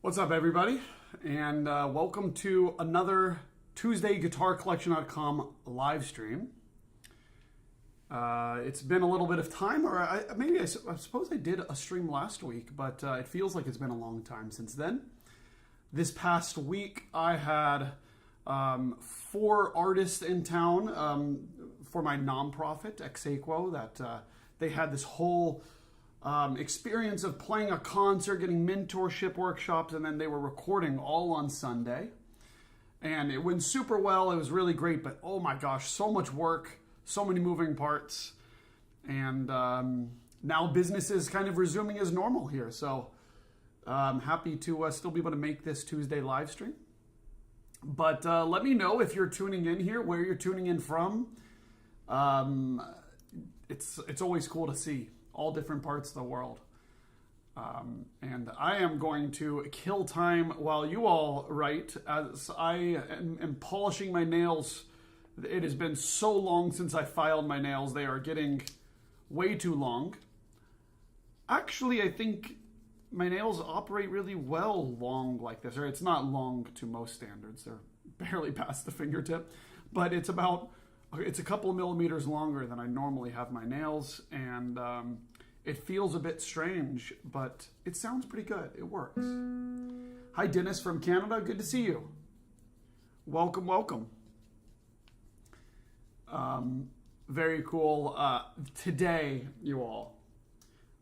What's up, everybody? And welcome to another Tuesday GuitarCollection.com live stream. It's been a little bit of time, or I suppose I did a stream last week, but it feels like it's been a long time since then. This past week, I had 4 artists in town for my nonprofit, Ex Aequo, that they had this whole experience of playing a concert, getting mentorship workshops, and then they were recording all on Sunday. And it went super well. It was really great, but oh my gosh, so much work, so many moving parts. And now business is kind of resuming as normal here. So I'm happy to still be able to make this Tuesday live stream. But let me know if you're tuning in here, where you're tuning in from. It's always cool to see all different parts of the world. And I am going to kill time while you all write, as I am polishing my nails. It has been so long since I filed my nails. They are getting way too long. Actually, I think my nails operate really well long like this. Or it's not long to most standards. They're barely past the fingertip. But it's a couple of millimeters longer than I normally have my nails. And it feels a bit strange, but it sounds pretty good. It works. Hi, Dennis from Canada. Good to see you. Welcome, welcome. Very cool. Today, you all,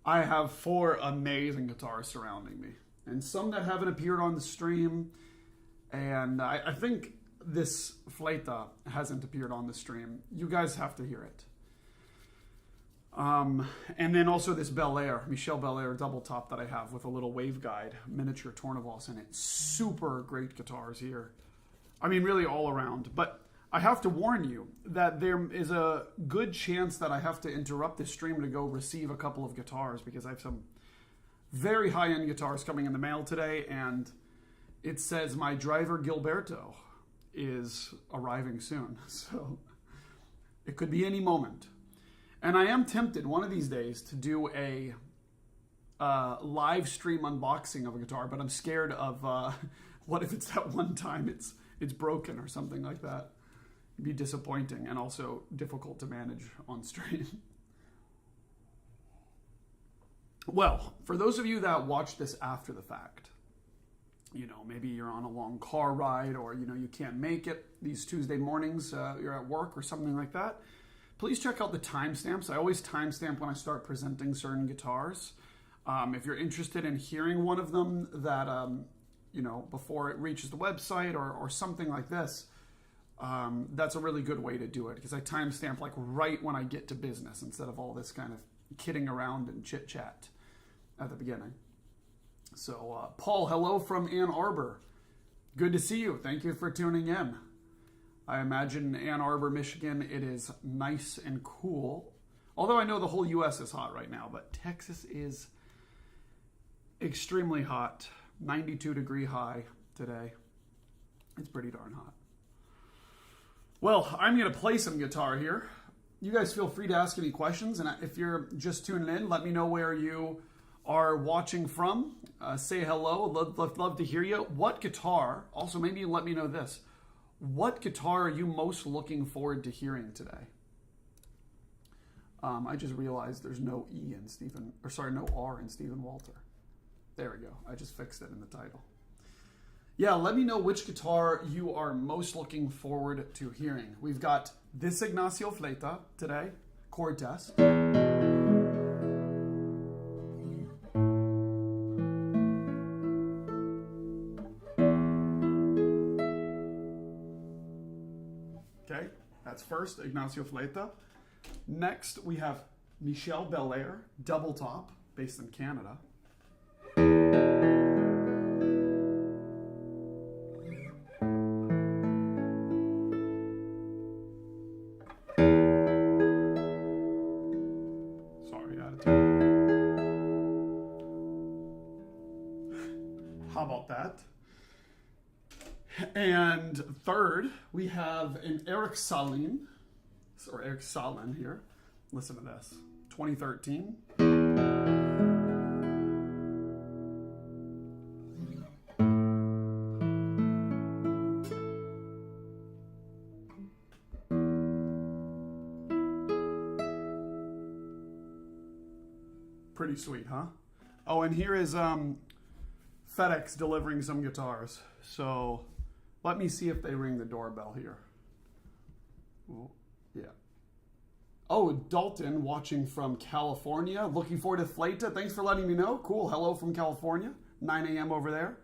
I have 4 amazing guitars surrounding me, and some that haven't appeared on the stream. And I think this Fleta hasn't appeared on the stream. You guys have to hear it. And then also this Belair, Michel Belair double top that I have with a little waveguide, miniature Tornavals in it. Super great guitars here. I mean, really all around. But I have to warn you that there is a good chance that I have to interrupt this stream to go receive a couple of guitars, because I have some very high-end guitars coming in the mail today, and it says my driver Gilberto is arriving soon. So it could be any moment. And I am tempted one of these days to do a live stream unboxing of a guitar, but I'm scared of what if it's that one time it's broken or something like that. It'd be disappointing and also difficult to manage on stream. Well, for those of you that watch this after the fact, maybe you're on a long car ride, or you can't make it these Tuesday mornings, you're at work or something like that. Please check out the timestamps. I always timestamp when I start presenting certain guitars. If you're interested in hearing one of them that, before it reaches the website or something like this, that's a really good way to do it, because I timestamp like right when I get to business instead of all this kind of kidding around and chit chat at the beginning. So, Paul, hello from Ann Arbor. Good to see you. Thank you for tuning in. I imagine Ann Arbor, Michigan, it is nice and cool. Although I know the whole U.S. is hot right now, but Texas is extremely hot. 92-degree high today. It's pretty darn hot. Well, I'm going to play some guitar here. You guys feel free to ask any questions. And if you're just tuning in, let me know where you are watching from. Say hello. Love to hear you. What guitar, also maybe let me know this. What guitar are you most looking forward to hearing today? I just realized there's no no R in Stephen Walter. There we go. I just fixed it in the title. Yeah, let me know which guitar you are most looking forward to hearing. We've got this Ignasio Fleta today, chord test. Okay, that's first, Ignacio Fleta. Next, we have Michel Belair, double top, based in Canada. Sorry, attitude. How about that? And third, we have an Eric Sahlin, or Eric Solen here. Listen to this, 2013. Pretty sweet, huh? Oh, and here is FedEx delivering some guitars. So let me see if they ring the doorbell here. Ooh, yeah. Oh, Dalton watching from California. Looking forward to Fleta. Thanks for letting me know. Cool. Hello from California. 9 a.m. over there.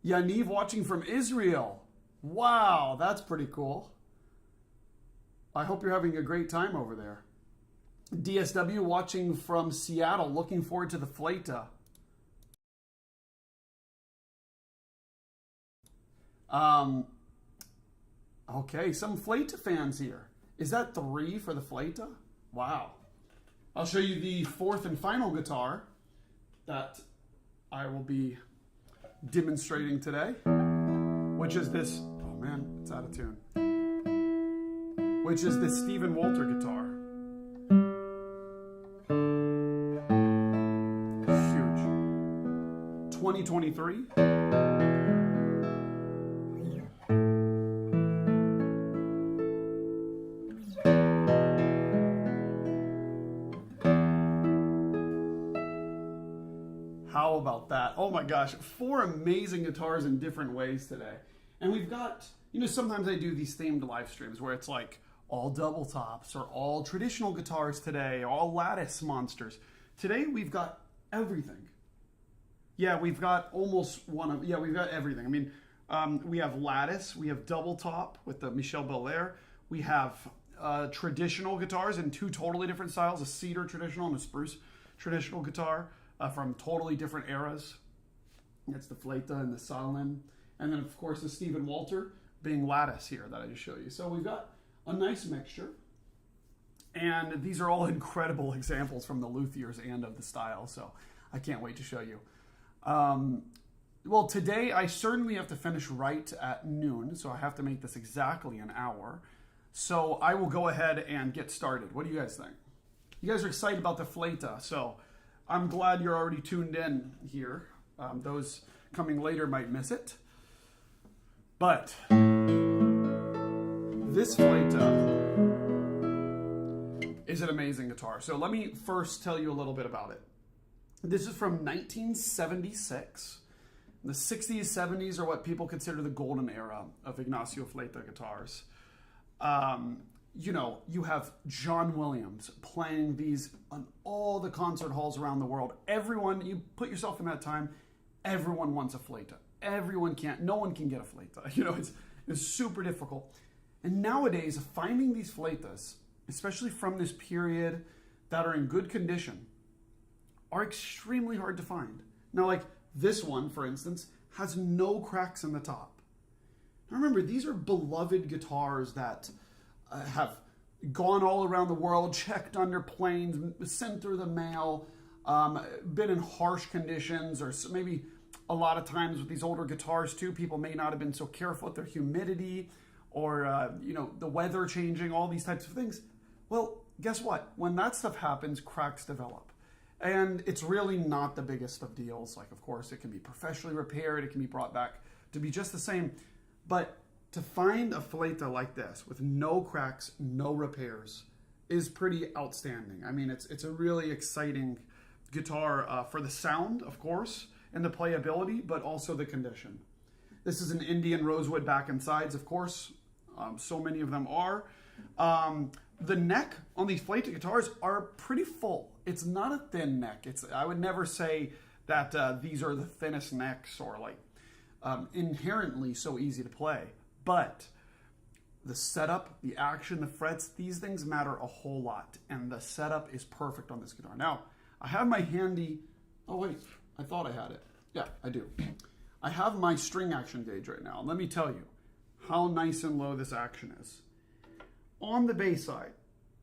Yaniv watching from Israel. Wow, that's pretty cool. I hope you're having a great time over there. DSW watching from Seattle. Looking forward to the Fleta. Okay, some Fleta fans here. Is that 3 for the Fleta? Wow. I'll show you the 4th and final guitar that I will be demonstrating today, which is this, oh man, it's out of tune, which is this Stephen Walter guitar. Huge. 2023. How about that? Oh my gosh, 4 amazing guitars in different ways today. And we've got, sometimes I do these themed live streams where it's like all double tops or all traditional guitars today, all lattice monsters. Today we've got everything. Yeah, we've got we've got everything. I mean, we have lattice, we have double top with the Michel Belair. We have traditional guitars in 2 totally different styles, a cedar traditional and a spruce traditional guitar. From totally different eras. That's the Fleta and the Sahlin. And then, of course, the Stephen Walter being lattice here that I just showed you. So we've got a nice mixture. And these are all incredible examples from the luthiers and of the style. So I can't wait to show you. Well, today I certainly have to finish right at noon. So I have to make this exactly an hour. So I will go ahead and get started. What do you guys think? You guys are excited about the Fleta. So I'm glad you're already tuned in here. Those coming later might miss it. But this Fleta is an amazing guitar. So let me first tell you a little bit about it. This is from 1976. The 60s, 70s are what people consider the golden era of Ignasio Fleta guitars. You have John Williams playing these on all the concert halls around the world. Everyone, you put yourself in that time, everyone wants a Fleta. No one can get a Fleta. It's super difficult. And nowadays, finding these Fletas, especially from this period that are in good condition, are extremely hard to find. Now, like this one, for instance, has no cracks in the top. Now remember, these are beloved guitars that have gone all around the world, checked under planes, sent through the mail, been in harsh conditions, or maybe a lot of times with these older guitars too, people may not have been so careful with their humidity or, the weather changing, all these types of things. Well, guess what? When that stuff happens, cracks develop. And it's really not the biggest of deals. Like, of course, it can be professionally repaired. It can be brought back to be just the same. But to find a Fleta like this with no cracks, no repairs is pretty outstanding. I mean, it's a really exciting guitar for the sound, of course, and the playability, but also the condition. This is an Indian rosewood back and sides, of course. So many of them are. The neck on these Fleta guitars are pretty full. It's not a thin neck. I would never say that these are the thinnest necks or like inherently so easy to play. But the setup, the action, the frets, these things matter a whole lot. And the setup is perfect on this guitar. Now, I have my handy, oh wait, I thought I had it. Yeah, I do. I have my string action gauge right now. Let me tell you how nice and low this action is. On the bass side,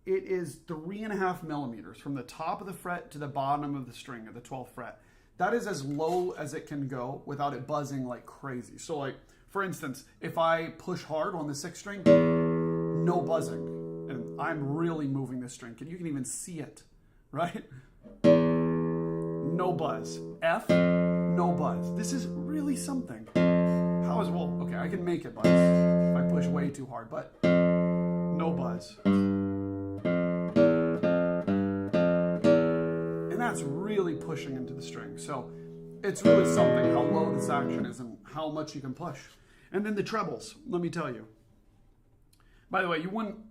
it is 3.5 millimeters from the top of the fret to the bottom of the string at the 12th fret. That is as low as it can go without it buzzing like crazy. So like, for instance, if I push hard on the 6th string, no buzzing. And I'm really moving this string. You can even see it, right? No buzz. F, no buzz. This is really something. Okay, I can make it buzz if I push way too hard, but no buzz. And that's really really pushing into the string. So it's really something how low this action is and how much you can push. And then the trebles, let me tell you. By the way,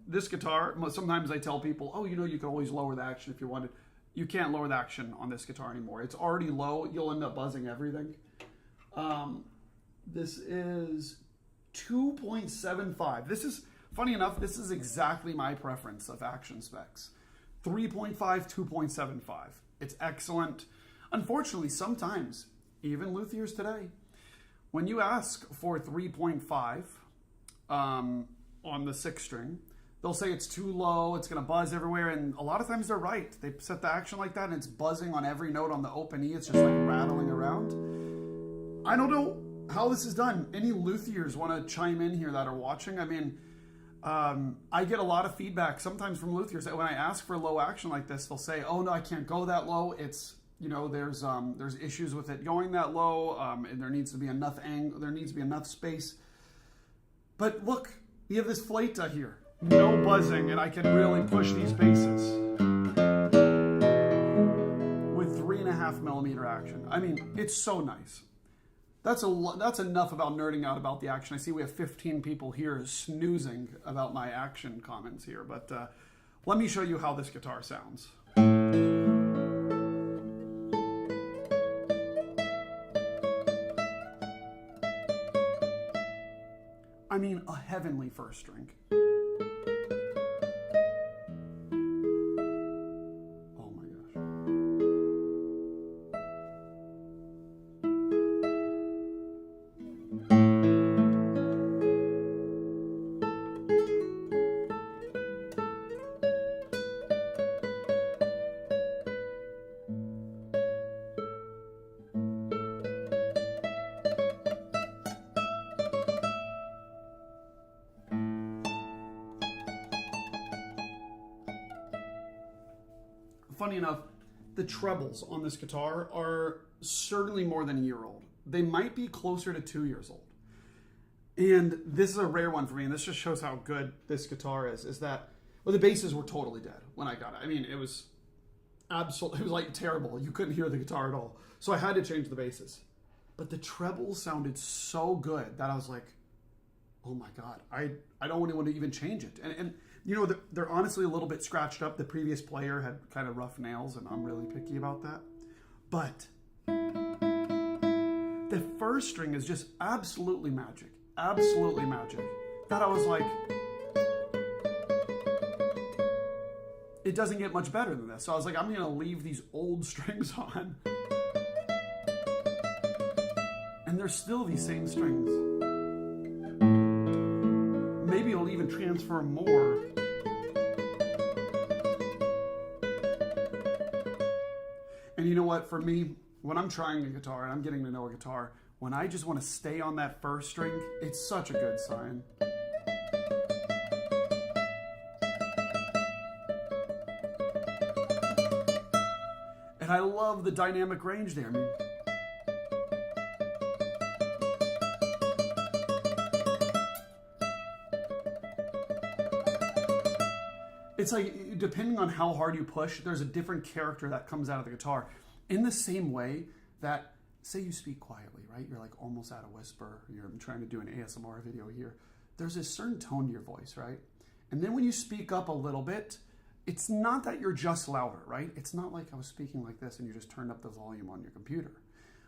this guitar, sometimes I tell people, oh, you know, you can always lower the action if you wanted. You can't lower the action on this guitar anymore. It's already low. You'll end up buzzing everything. This is 2.75. This is, funny enough, this is exactly my preference of action specs. 3.5, 2.75. It's excellent. Unfortunately, sometimes, even luthiers today, when you ask for 3.5 on the 6 string, they'll say it's too low, it's going to buzz everywhere, and a lot of times they're right. They set the action like that, and it's buzzing on every note on the open E. It's just like rattling around. I don't know how this is done. Any luthiers want to chime in here that are watching? I mean, I get a lot of feedback sometimes from luthiers that when I ask for low action like this, they'll say, oh no, I can't go that low. It's, you know, there's issues with it going that low, and there needs to be enough angle, there needs to be enough space. But look, you have this Fleta here, no buzzing, and I can really push these basses with 3.5 millimeter action. I mean, it's so nice. That's enough about nerding out about the action. I see we have 15 people here snoozing about my action comments here, but let me show you how this guitar sounds. I mean, a heavenly first string. Oh my gosh. Funny enough, the trebles on this guitar are certainly more than a year old. They might be closer to 2 years old. And this is a rare one for me, and this just shows how good this guitar is that, well, the basses were totally dead when I got it. I mean, it was absolutely, it was like terrible. You couldn't hear the guitar at all. So I had to change the basses. But the trebles sounded so good that I was like, oh my God, I don't want to even change it. And you know, they're honestly a little bit scratched up. The previous player had kind of rough nails, and I'm really picky about that. But the first string is just absolutely magic. Absolutely magic. That I was like, it doesn't get much better than this. So I was like, I'm going to leave these old strings on. And they're still these same strings. Maybe it'll even transfer more. And you know what, for me, when I'm trying a guitar and I'm getting to know a guitar, when I just want to stay on that first string, it's such a good sign. And I love the dynamic range there. I mean, it's like, depending on how hard you push, there's a different character that comes out of the guitar. In the same way that, say you speak quietly, right? You're like almost at a whisper. I'm trying to do an ASMR video here. There's a certain tone to your voice, right? And then when you speak up a little bit, it's not that you're just louder, right? It's not like I was speaking like this and you just turned up the volume on your computer.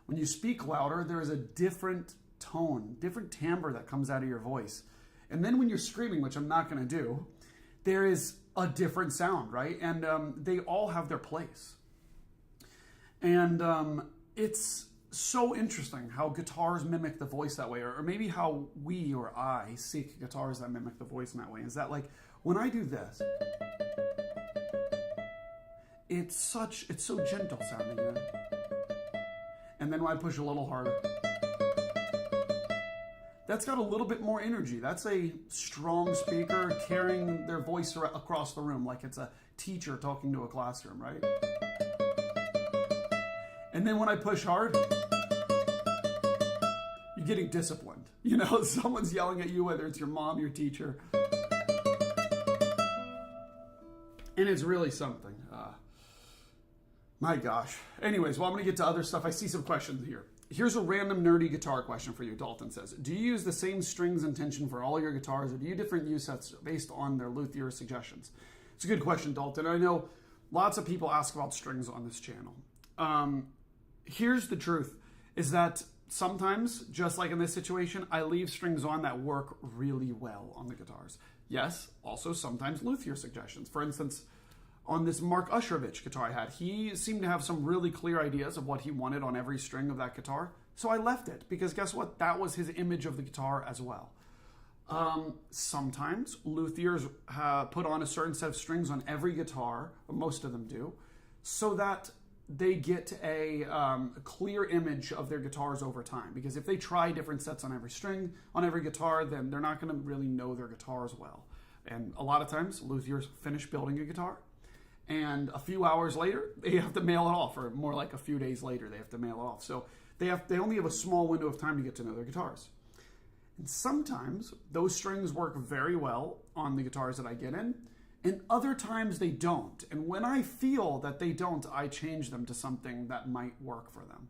When you speak louder, there is a different tone, different timbre that comes out of your voice. And then when you're screaming, which I'm not going to do, there is a different sound, right? And they all have their place. And it's so interesting how guitars mimic the voice that way, or maybe how we or I seek guitars that mimic the voice in that way. Is that like, when I do this, it's so gentle sounding, you know? And then when I push a little harder, that's got a little bit more energy. That's a strong speaker carrying their voice across the room like it's a teacher talking to a classroom, right? And then when I push hard, you're getting disciplined. You know, someone's yelling at you, whether it's your mom, your teacher. And it's really something. My gosh. Anyways, well, I'm going to get to other stuff. I see some questions here. Here's a random nerdy guitar question for you. Dalton says, do you use the same strings and tension for all your guitars, or do you different use sets based on their luthier suggestions? It's a good question, Dalton. I know lots of people ask about strings on this channel. Here's the truth, is that sometimes, just like in this situation, I leave strings on that work really well on the guitars. Yes, also sometimes luthier suggestions. For instance, on this Mark Usherovich guitar I had, he seemed to have some really clear ideas of what he wanted on every string of that guitar. So I left it, because guess what? That was his image of the guitar as well. Sometimes luthiers put on a certain set of strings on every guitar, or most of them do, so that they get a clear image of their guitars over time. Because if they try different sets on every string, on every guitar, then they're not going to really know their guitars well. And a lot of times, luthiers finish building a guitar, and a few hours later, they have to mail it off, or more like a few days later, they have to mail it off. So they only have a small window of time to get to know their guitars. And sometimes those strings work very well on the guitars that I get in, and other times they don't. And when I feel that they don't, I change them to something that might work for them.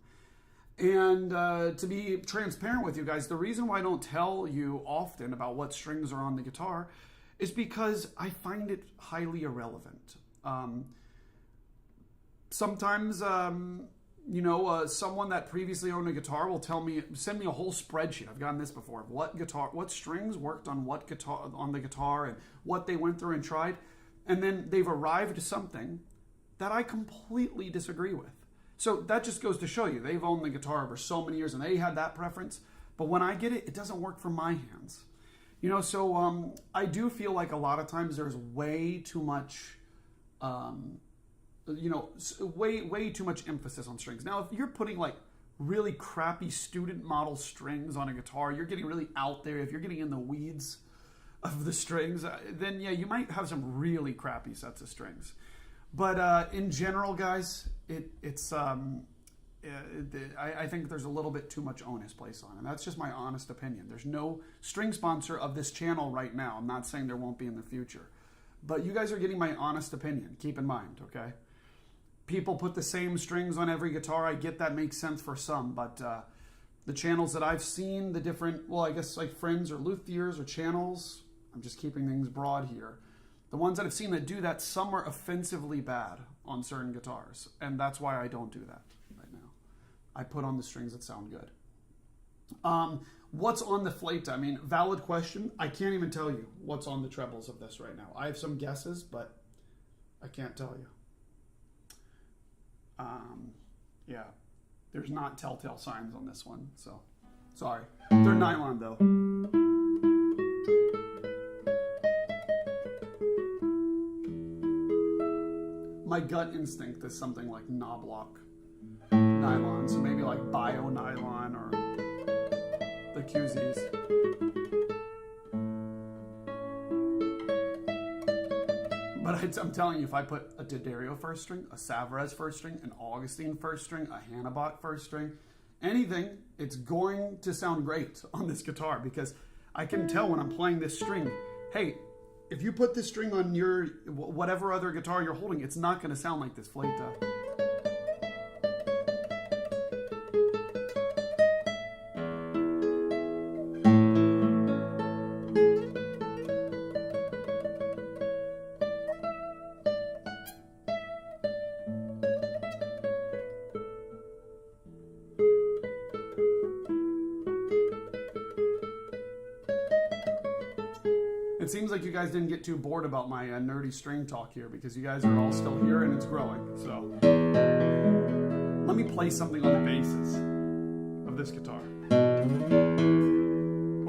And to be transparent with you guys, the reason why I don't tell you often about what strings are on the guitar is because I find it highly irrelevant. Sometimes, someone that previously owned a guitar will send me a whole spreadsheet. I've gotten this before. What strings worked on what guitar, on the guitar, and what they went through and tried. And then they've arrived to something that I completely disagree with. So that just goes to show you, they've owned the guitar for so many years and they had that preference. But when I get it, it doesn't work for my hands. So I do feel like a lot of times there's way too much way too much emphasis on strings. Now, if you're putting like really crappy student model strings on a guitar, you're getting really out there. If you're getting in the weeds of the strings, then yeah, you might have some really crappy sets of strings. But in general, guys, I think there's a little bit too much onus placed on it. And that's just my honest opinion. There's no string sponsor of this channel right now. I'm not saying there won't be in the future. But you guys are getting my honest opinion. Keep in mind, okay? People put the same strings on every guitar. I get that makes sense for some, but the channels that I've seen, the different, well, I guess like friends or luthiers or channels, I'm just keeping things broad here. The ones that I've seen that do that, some are offensively bad on certain guitars, and that's why I don't do that right now. I put on the strings that sound good. What's on the Fleta? I mean, valid question. I can't even tell you what's on the trebles of this right now. I have some guesses, but I can't tell you. Yeah, there's not telltale signs on this one, so sorry. They're nylon though. My gut instinct is something like knoblock nylon, so maybe like bio nylon or the QZs. But I'm telling you, if I put a D'Addario first string, a Savarez first string, an Augustine first string, a Hannibot first string, anything, it's going to sound great on this guitar, because I can tell when I'm playing this string, hey, if you put this string on your whatever other guitar you're holding, it's not going to sound like this Fleta. It seems like you guys didn't get too bored about my nerdy string talk here, because you guys are all still here and it's growing. So let me play something on the basses of this guitar.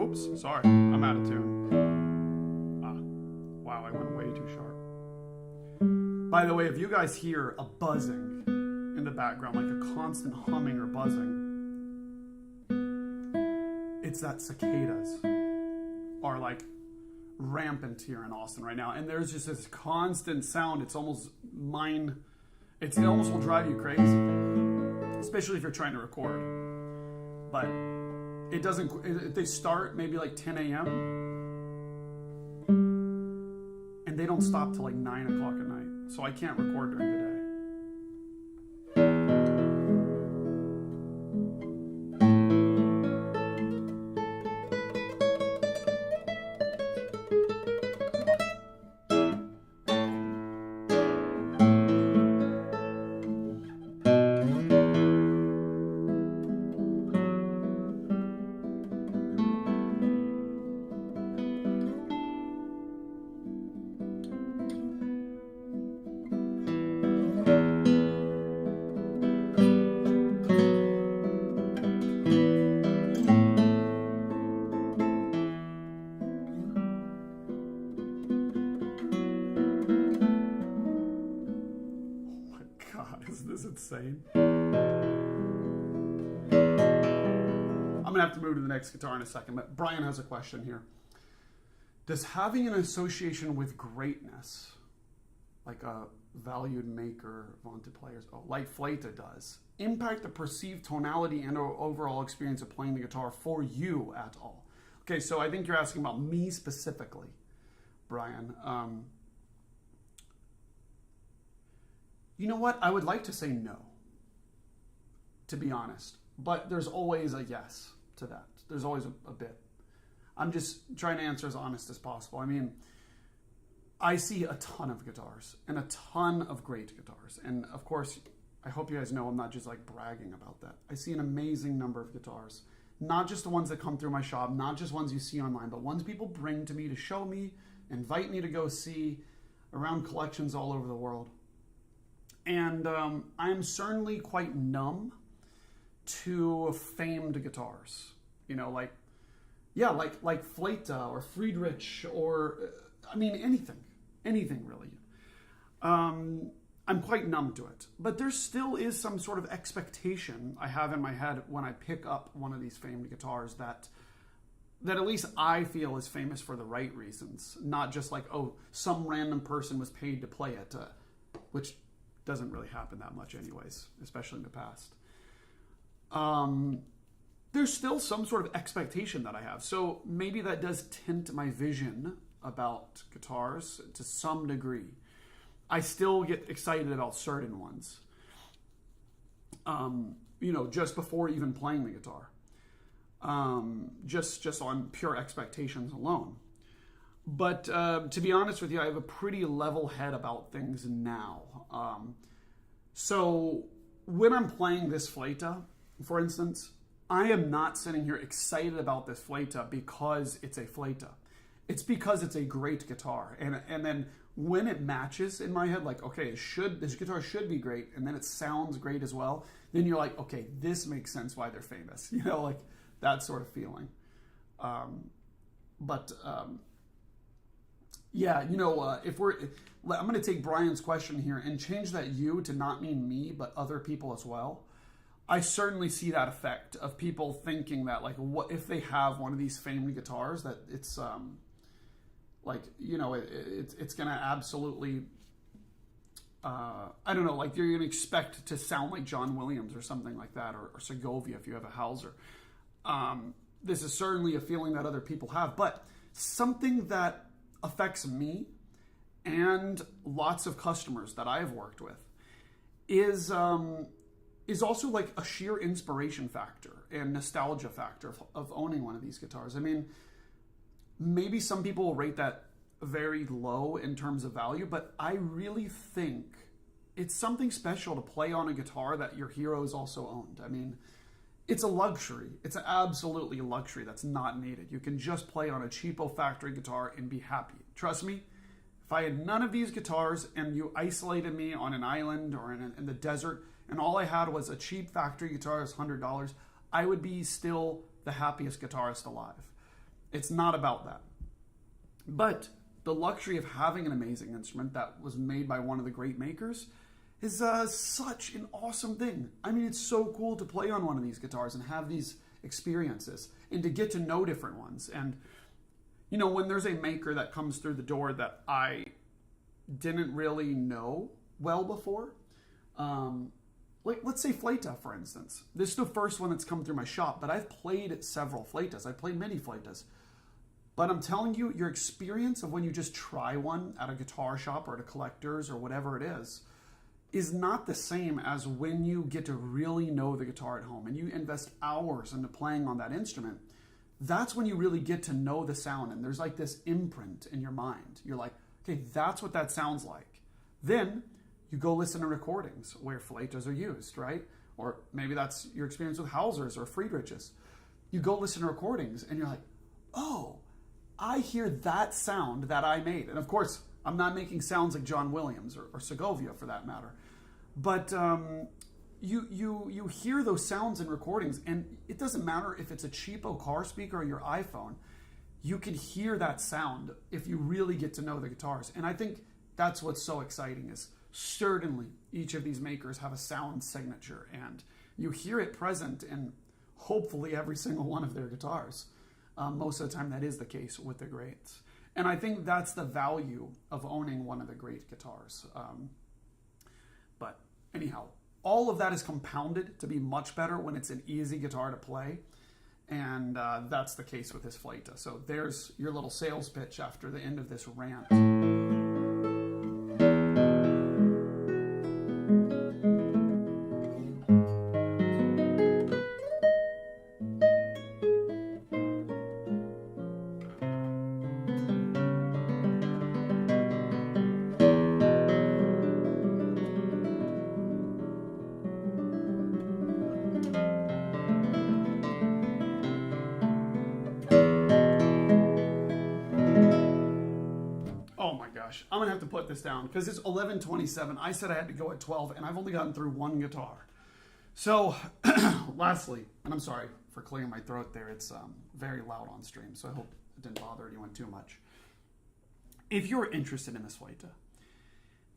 Oops, sorry, I'm out of tune. Wow, I went way too sharp. By the way, if you guys hear a buzzing in the background, like a constant humming or buzzing, it's that cicadas are like rampant here in Austin right now, and there's just this constant sound. It's almost it almost will drive you crazy, especially if you're trying to record. But it doesn't, they start maybe like 10 a.m. and they don't stop till like 9 o'clock at night, so I can't record during the day. insane. I'm going to have to move to the next guitar in a second, but Brian has a question here. Does having an association with greatness, like a valued maker, vaunted players, like Fleta does, impact the perceived tonality and overall experience of playing the guitar for you at all? Okay, so I think you're asking about me specifically, Brian. You know what? I would like to say no, to be honest, but there's always a yes to that. There's always a bit. I'm just trying to answer as honest as possible. I mean, I see a ton of guitars and a ton of great guitars. And of course, I hope you guys know I'm not just like bragging about that. I see an amazing number of guitars, not just the ones that come through my shop, not just ones you see online, but ones people bring to me to show me, invite me to go see around collections all over the world. And I'm certainly quite numb to famed guitars, you know, like Fleta or Friedrich or, I mean, anything really. I'm quite numb to it, but there still is some sort of expectation I have in my head when I pick up one of these famed guitars that at least I feel is famous for the right reasons, not just like, oh, some random person was paid to play it, which doesn't really happen that much anyways, especially in the past. There's still some sort of expectation that I have. So maybe that does tint my vision about guitars to some degree. I still get excited about certain ones, you know, just before even playing the guitar, just on pure expectations alone. But to be honest with you, I have a pretty level head about things now. So when I'm playing this Fleta, for instance, I am not sitting here excited about this Fleta because it's a Fleta. It's because it's a great guitar. And then when it matches in my head, like, okay, this guitar should be great, and then it sounds great as well, then you're like, okay, this makes sense why they're famous. You know, like that sort of feeling. Yeah, you know, I'm going to take Brian's question here and change that you to not mean me, but other people as well. I certainly see that effect of people thinking that, like, what if they have one of these famed guitars that it's, like, you know, it's going to absolutely, I don't know, like you're going to expect to sound like John Williams or something like that, or Segovia if you have a Hauser. This is certainly a feeling that other people have, but something that affects me and lots of customers that I've worked with is also like a sheer inspiration factor and nostalgia factor of owning one of these guitars. I mean, maybe some people will rate that very low in terms of value, but I really think it's something special to play on a guitar that your heroes also owned. I mean, it's a luxury. It's absolutely a luxury that's not needed. You can just play on a cheapo factory guitar and be happy. Trust me, if I had none of these guitars and you isolated me on an island or in the desert and all I had was a cheap factory guitar that's $100, I would be still the happiest guitarist alive. It's not about that. But the luxury of having an amazing instrument that was made by one of the great makers is such an awesome thing. I mean, it's so cool to play on one of these guitars and have these experiences and to get to know different ones. And, you know, when there's a maker that comes through the door that I didn't really know well before, like let's say Fleta, for instance. This is the first one that's come through my shop, but I've played several Fletas. I've played many Fletas. But I'm telling you, your experience of when you just try one at a guitar shop or at a collector's or whatever it is not the same as when you get to really know the guitar at home and you invest hours into playing on that instrument. That's when you really get to know the sound, and there's like this imprint in your mind. You're like, okay, that's what that sounds like. Then you go listen to recordings where Fletas are used, right? Or maybe that's your experience with Hausers or Friedrichs. You go listen to recordings and you're like, oh, I hear that sound that I made. And of course, I'm not making sounds like John Williams or Segovia for that matter. But you hear those sounds in recordings, and it doesn't matter if it's a cheapo car speaker or your iPhone. You can hear that sound if you really get to know the guitars. And I think that's what's so exciting is Certainly, each of these makers have a sound signature, and you hear it present in hopefully every single one of their guitars. Most of the time, that is the case with the greats. And I think that's the value of owning one of the great guitars. But anyhow, all of that is compounded to be much better when it's an easy guitar to play. And that's the case with this Fleta. So there's your little sales pitch after the end of this rant. I'm gonna have to put this down because it's 11:27. I said I had to go at 12, and I've only gotten through one guitar. So, lastly, and I'm sorry for clearing my throat there. It's very loud on stream, so I hope it didn't bother anyone too much. If you're interested in this Fleta,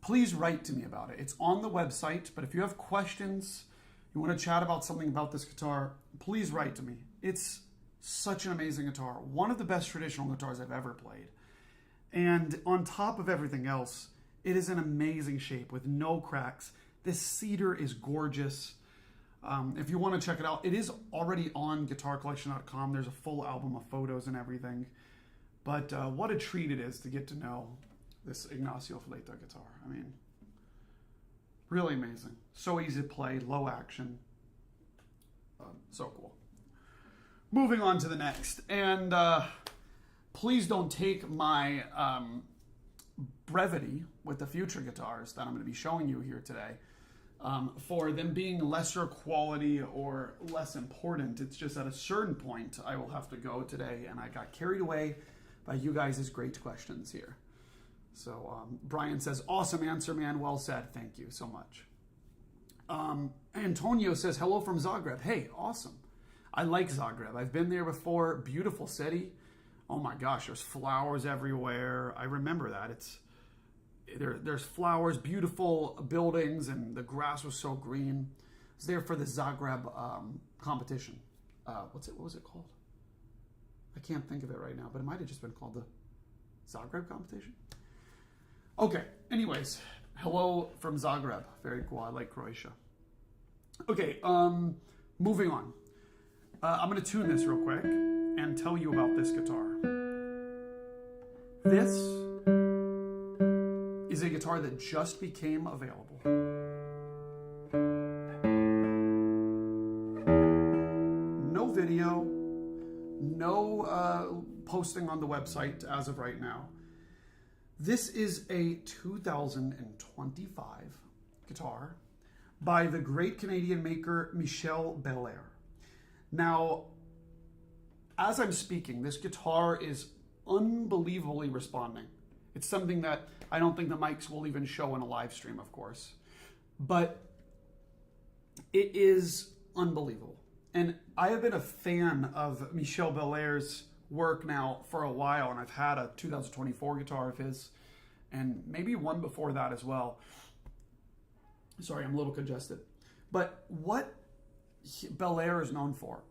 please write to me about it. It's on the website, but if you have questions, you want to chat about something about this guitar, please write to me. It's such an amazing guitar. One of the best traditional guitars I've ever played. And on top of everything else, it is in amazing shape with no cracks. This cedar is gorgeous. If you want to check it out, it is already on guitarcollection.com. There's a full album of photos and everything. But what a treat it is to get to know this Ignasio Fleta guitar. I mean, really amazing. So easy to play, low action. So cool. Moving on to the next. And please don't take my brevity with the future guitars that I'm going to be showing you here today for them being lesser quality or less important. It's just at a certain point I will have to go today, and I got carried away by you guys' great questions here. So Brian says, awesome answer, man. Well said. Thank you so much. Antonio says, hello from Zagreb. Hey, awesome. I like Zagreb. I've been there before. Beautiful city. Oh my gosh, there's flowers everywhere. I remember that. There's flowers, beautiful buildings, and the grass was so green. I was there for the Zagreb competition. What was it called? I can't think of it right now, but it might have just been called the Zagreb competition. Okay, anyways, hello from Zagreb. Very cool. I like Croatia. Okay, moving on. I'm going to tune this real quick and tell you about this guitar. This is a guitar that just became available. No video, no posting on the website as of right now. This is a 2025 guitar by the great Canadian maker Michel Belair. Now, as I'm speaking, this guitar is unbelievably responding. It's something that I don't think the mics will even show in a live stream, of course. But it is unbelievable. And I have been a fan of Michel Belair's work now for a while, and I've had a 2024 guitar of his, and maybe one before that as well. Sorry, I'm a little congested. But what Belair is known for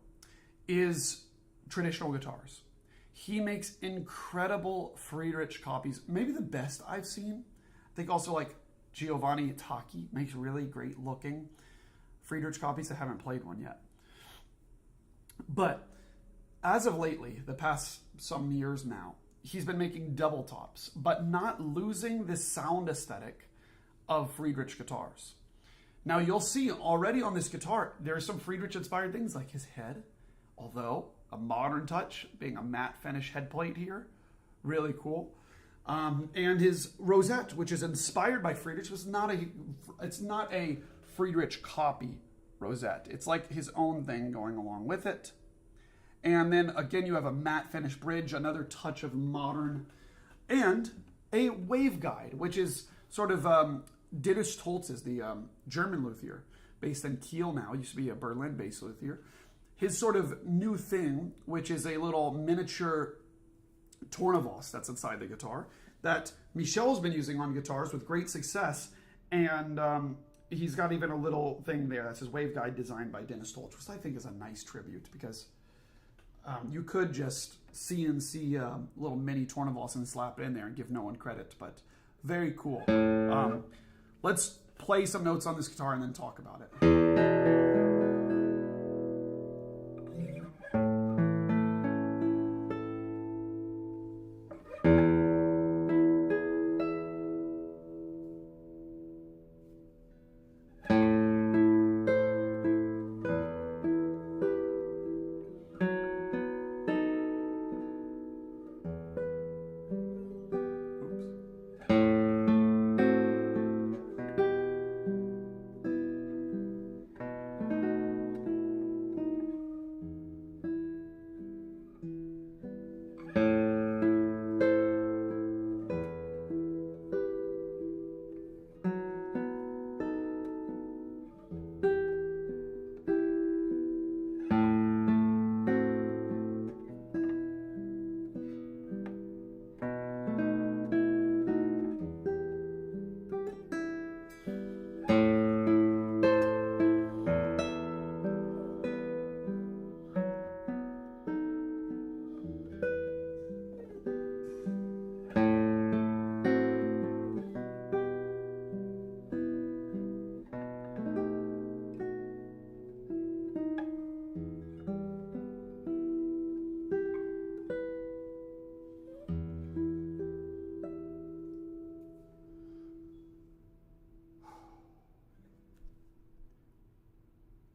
is traditional guitars. He makes incredible Friedrich copies, maybe the best I've seen. I think also like Giovanni Itaki makes really great looking Friedrich copies. I haven't played one yet. But as of lately, the past some years now, he's been making double tops, but not losing the sound aesthetic of Friedrich guitars. Now you'll see already on this guitar, there are some Friedrich inspired things like his head, although a modern touch, being a matte finish head plate here, really cool. And his rosette, which is inspired by Friedrich, it's not a Friedrich copy rosette. It's like his own thing going along with it. And then again, you have a matte finish bridge, another touch of modern, and a waveguide, which is sort of Dittus Stolz is the German luthier based in Kiel now. It used to be a Berlin-based luthier. His sort of new thing, which is a little miniature Tornavos that's inside the guitar that Michel's been using on guitars with great success. And he's got even a little thing there that says Waveguide designed by Dennis Stoltz, which I think is a nice tribute because you could just CNC a little mini Tornavos and slap it in there and give no one credit, but very cool. Let's play some notes on this guitar and then talk about it.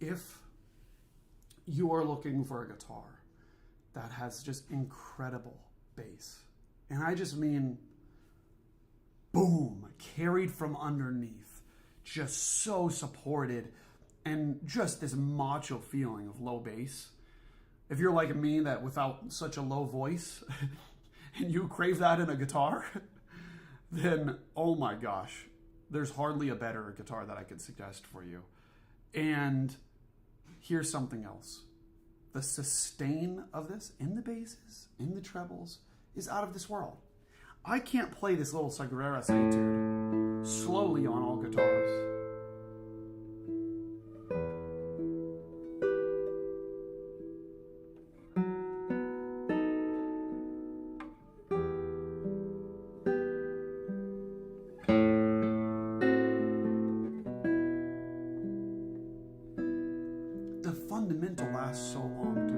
If you are looking for a guitar that has just incredible bass, and I just mean boom, carried from underneath, just so supported, and just this macho feeling of low bass. If you're like me, that without such a low voice, and you crave that in a guitar, then oh my gosh, there's hardly a better guitar that I could suggest for you. And here's something else. The sustain of this in the basses, in the trebles, is out of this world. I can't play this little Sagrera's etude slowly on all guitars. The fundamental lasts so long too.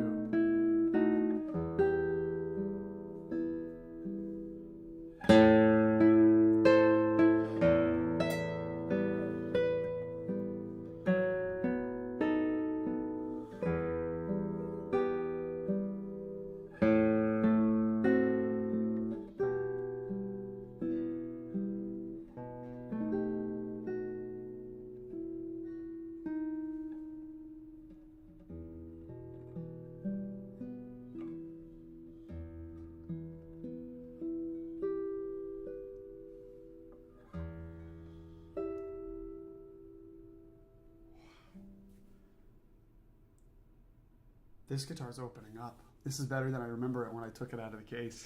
This guitar's opening up. This is better than I remember it when I took it out of the case.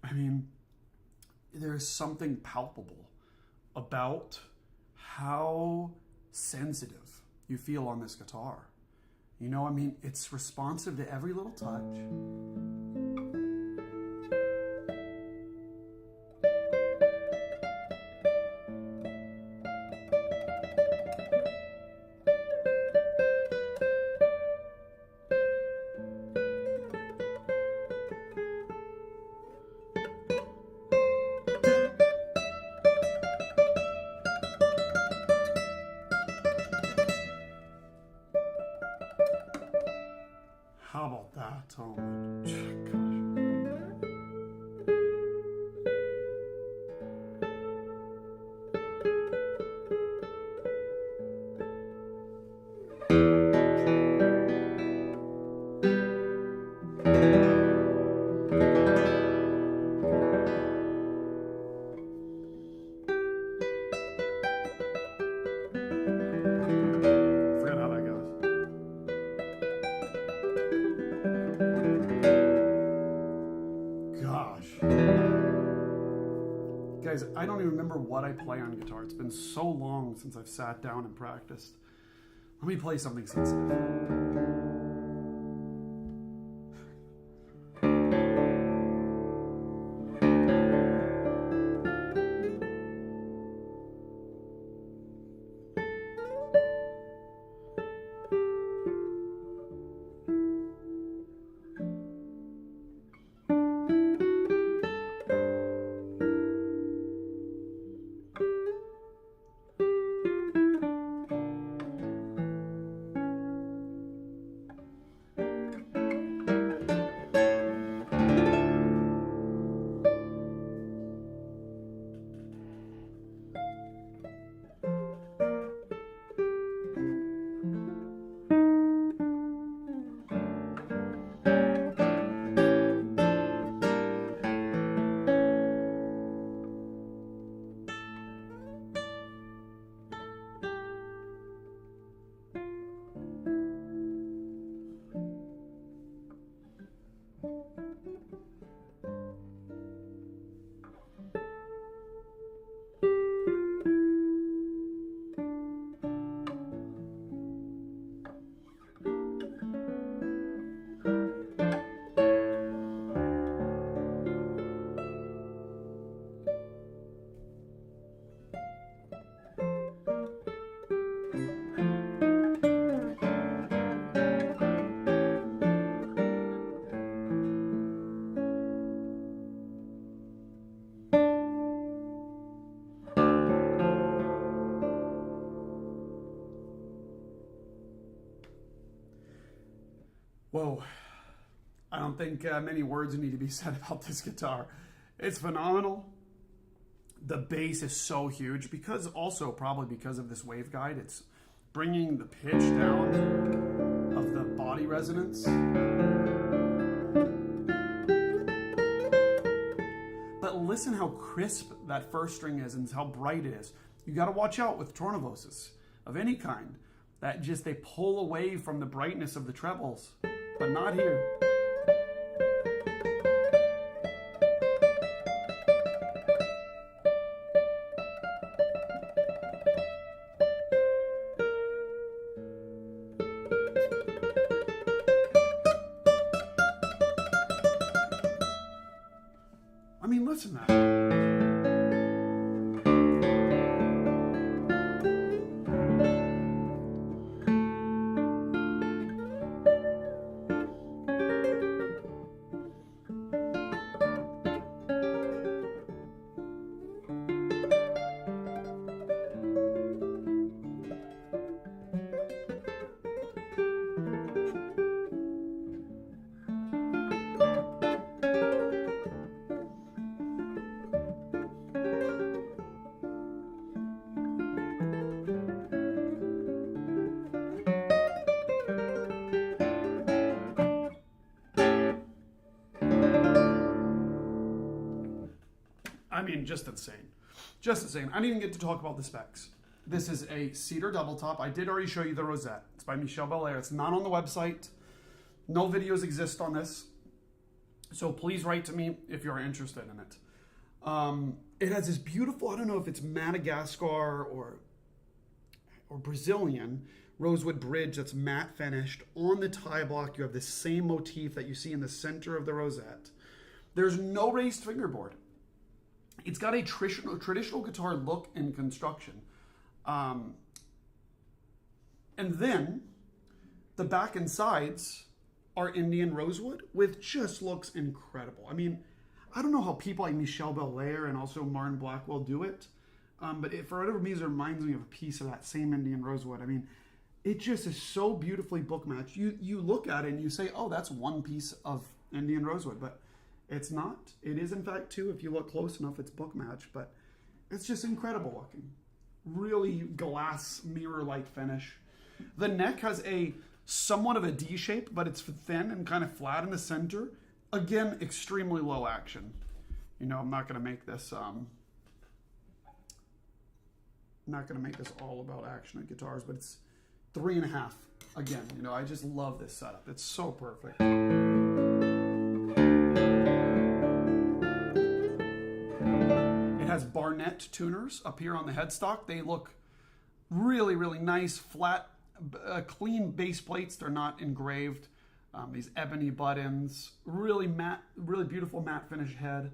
I mean, there's something palpable about how sensitive you feel on this guitar. You know, I mean, it's responsive to every little touch. How about that, Tom? Guys, I don't even remember what I play on guitar. It's been so long since I've sat down and practiced. Let me play something sensitive. Whoa, I don't think many words need to be said about this guitar. It's phenomenal. The bass is so huge because also probably because of this waveguide, it's bringing the pitch down of the body resonance. But listen how crisp that first string is and how bright it is. You got to watch out with tornavoses of any kind that just they pull away from the brightness of the trebles. But not here. I mean, listen to that. I mean, just insane. Just insane. I didn't even get to talk about the specs. This is a cedar double top. I did already show you the rosette. It's by Michel Belair. It's not on the website. No videos exist on this. So please write to me if you're interested in it. It has this beautiful, I don't know if it's Madagascar or Brazilian rosewood bridge that's matte finished. On the tie block, you have the same motif that you see in the center of the rosette. There's no raised fingerboard. It's got a traditional guitar look and construction. And then the back and sides are Indian rosewood, which just looks incredible. I mean, I don't know how people like Michel Belair and also Martin Blackwell do it, but for whatever reason, it reminds me of a piece of that same Indian rosewood. I mean, it just is so beautifully book matched. You look at it and you say, oh, that's one piece of Indian rosewood, but it's not. It is, in fact, two. If you look close enough, it's book matched, but it's just incredible looking. Really glass mirror-like finish. The neck has a somewhat of a D shape, but it's thin and kind of flat in the center. Again, extremely low action. You know, I'm not going to make this all about action at guitars, but it's 3.5. Again, you know, I just love this setup. It's so perfect. It has Barnett tuners up here on the headstock. They look really, really nice, flat, clean base plates. They're not engraved. These ebony buttons, really matte, really beautiful matte finish head.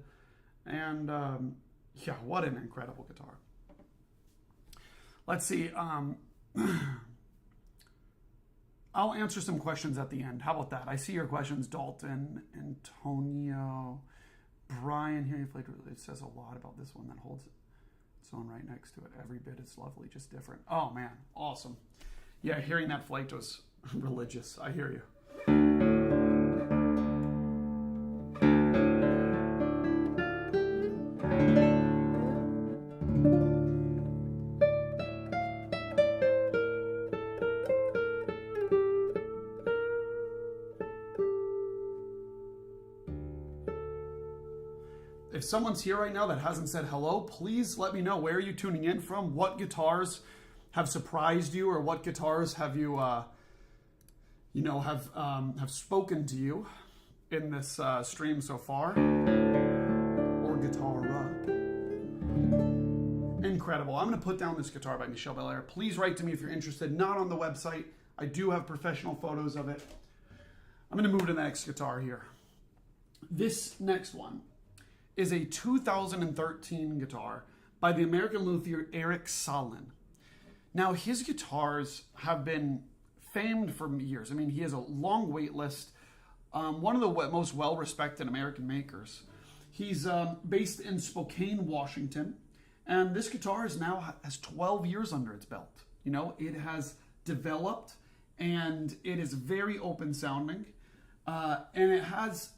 And yeah, what an incredible guitar. Let's see. I'll answer some questions at the end. How about that? I see your questions, Dalton, Antonio, Brian. Here, it says a lot about this one that holds its own right next to it. Every bit is lovely, just different. Oh man, awesome. Yeah, hearing that Fleta was religious. I hear you. If someone's here right now that hasn't said hello, please let me know. Where are you tuning in from? What guitars have surprised you, or what guitars have you, have spoken to you in this stream so far? Or guitar. Incredible. I'm going to put down this guitar by Michel Belair. Please write to me if you're interested. Not on the website. I do have professional photos of it. I'm going to move to the next guitar here. This next one is a 2013 guitar by the American luthier Eric Sahlin. Now, his guitars have been famed for years. I mean, he has a long wait list. One of the most well-respected American makers. He's based in Spokane, Washington, and this guitar has 12 years under its belt. You know, it has developed, and it is very open sounding, and it has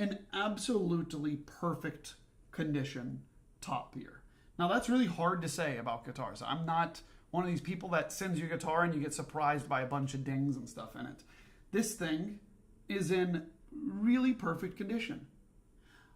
an absolutely perfect condition top here. Now, that's really hard to say about guitars. I'm not one of these people that sends you a guitar and you get surprised by a bunch of dings and stuff in it. This thing is in really perfect condition.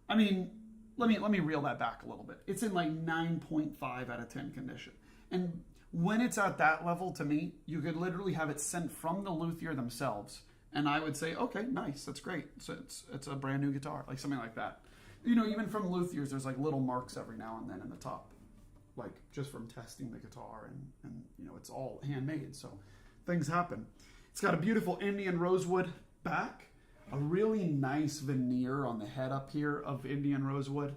I mean, let me reel that back a little bit. It's in like 9.5 out of 10 condition. And when it's at that level, to me, you could literally have it sent from the luthier themselves, and I would say, okay, nice, that's great. So it's a brand new guitar, like something like that. You know, even from luthiers, there's like little marks every now and then in the top, like just from testing the guitar, and you know, it's all handmade, so things happen. It's got a beautiful Indian rosewood back, a really nice veneer on the head up here of Indian rosewood.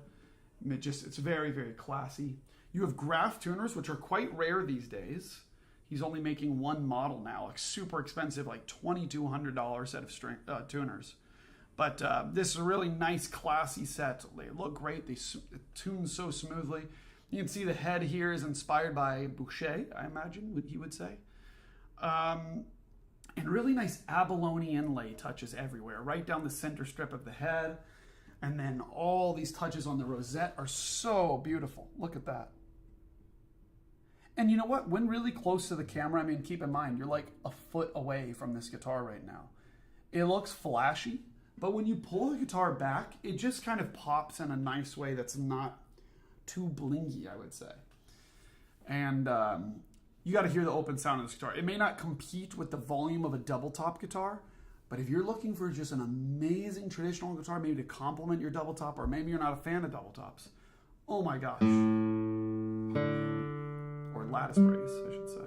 It's very, very classy. You have graph tuners, which are quite rare these days. He's only making one model now, like super expensive, like $2,200 set of tuners. But this is a really nice, classy set. They look great. They tune so smoothly. You can see the head here is inspired by Boucher, I imagine, what he would say. And really nice abalone inlay touches everywhere, right down the center strip of the head. And then all these touches on the rosette are so beautiful. Look at that. And you know what? When really close to the camera, I mean, keep in mind, you're like a foot away from this guitar right now. It looks flashy, but when you pull the guitar back, it just kind of pops in a nice way that's not too blingy, I would say. And you got to hear the open sound of this guitar. It may not compete with the volume of a double top guitar, but if you're looking for just an amazing traditional guitar, maybe to complement your double top, or maybe you're not a fan of double tops, oh my gosh. Or lattice brace, I should say.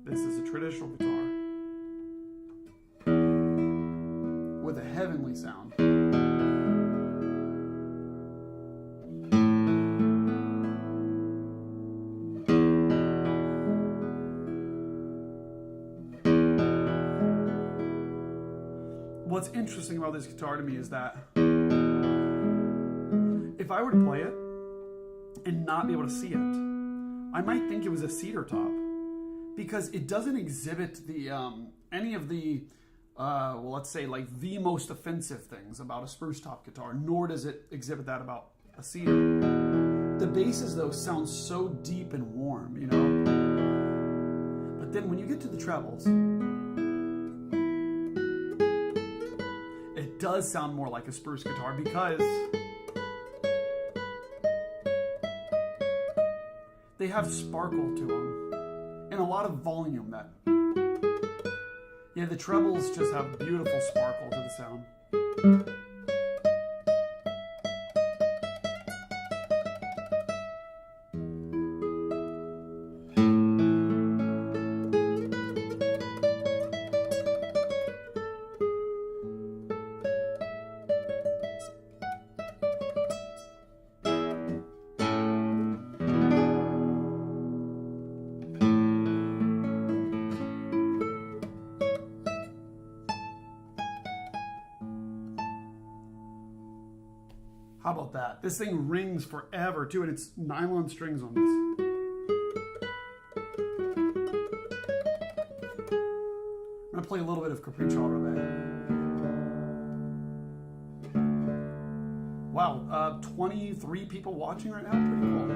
This is a traditional guitar with a heavenly sound. What's interesting about this guitar to me is that if I were to play it and not be able to see it, I might think it was a cedar top, because it doesn't exhibit the any of the well, let's say like the most offensive things about a spruce top guitar, nor does it exhibit that about a cedar. The basses though sound so deep and warm, you know. But then when you get to the trebles, it does sound more like a spruce guitar, because they have sparkle to them and a lot of volume. That, yeah, the trebles just have beautiful sparkle to the sound. How about that? This thing rings forever too, and it's nylon strings on this. I'm gonna play a little bit of Capriccio Reve. Wow, 23 people watching right now. Pretty cool.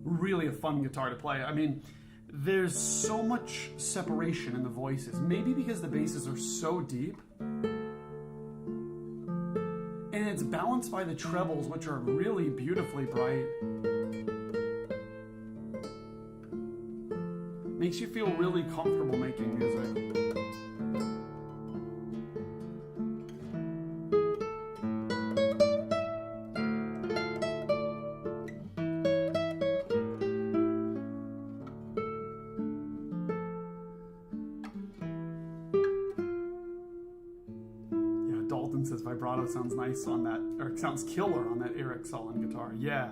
Really a fun guitar to play. I mean, there's so much separation in the voices. Maybe because the basses are so deep. And it's balanced by the trebles, which are really beautifully bright. Makes you feel really comfortable making music. Says vibrato sounds nice on that, or it sounds killer on that Eric Solen guitar. Yeah.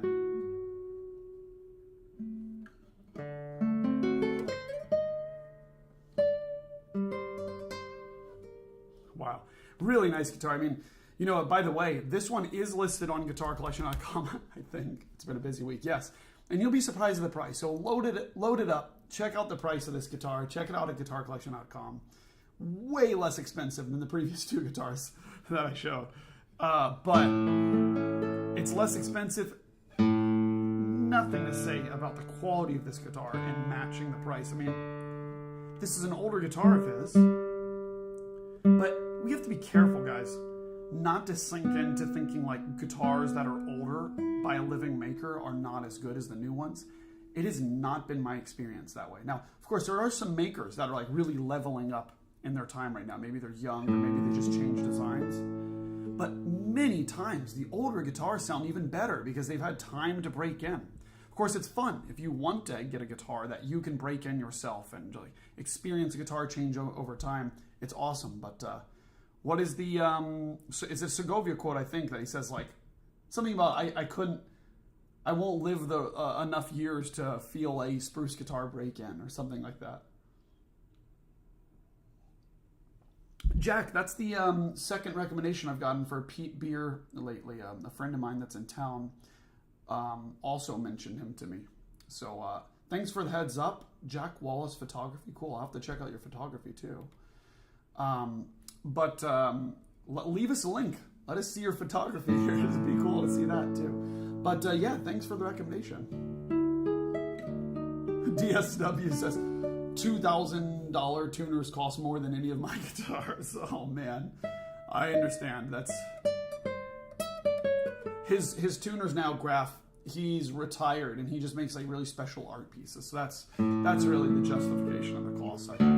Wow. Really nice guitar. I mean, you know, by the way, this one is listed on guitarcollection.com. I think it's been a busy week. Yes. And you'll be surprised at the price. So load it up. Check out the price of this guitar. Check it out at guitarcollection.com. Way less expensive than the previous two guitars that I showed. But it's less expensive. Nothing to say about the quality of this guitar and matching the price. I mean, this is an older guitar of his. But we have to be careful, guys, not to sink into thinking like guitars that are older by a living maker are not as good as the new ones. It has not been my experience that way. Now, of course, there are some makers that are like really leveling up in their time right now. Maybe they're young, or maybe they just changed designs. But many times the older guitars sound even better because they've had time to break in. Of course, it's fun if you want to get a guitar that you can break in yourself and really experience a guitar change over time. It's awesome. But what is the is it Segovia quote? I think that he says like something about I won't live enough years to feel a spruce guitar break in or something like that. Jack, that's the second recommendation I've gotten for Pete Beer lately. A friend of mine that's in town also mentioned him to me. So thanks for the heads up. Jack Wallace Photography. Cool. I'll have to check out your photography too. But leave us a link. Let us see your photography here. It'd be cool to see that too. But yeah, thanks for the recommendation. DSW says, $2,000 tuners cost more than any of my guitars. Oh man, I understand. That's his tuners now. Graf, he's retired and he just makes like really special art pieces. So that's really the justification of the cost, I think.